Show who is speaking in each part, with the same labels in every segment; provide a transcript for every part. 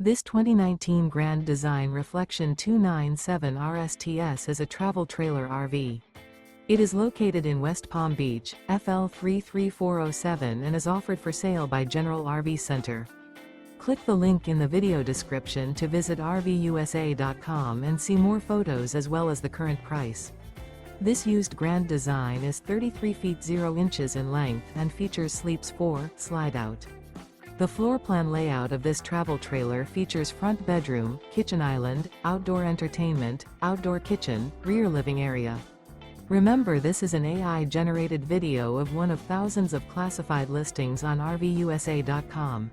Speaker 1: This 2019 Grand Design Reflection 297 RSTS is a travel trailer RV. It is located in West Palm Beach, FL 33407 and is offered for sale by General RV Center. Click the link in the video description to visit RVUSA.com and see more photos as well as the current price. This used Grand Design is 33 feet 0 inches in length and features Sleeps 4 Slideout. The floor plan layout of this travel trailer features front bedroom, kitchen island, outdoor entertainment, outdoor kitchen, rear living area. Remember, this is an AI-generated video of one of thousands of classified listings on RVUSA.com.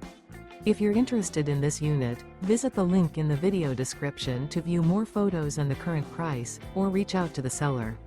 Speaker 1: If you're interested in this unit, visit the link in the video description to view more photos and the current price, or reach out to the seller.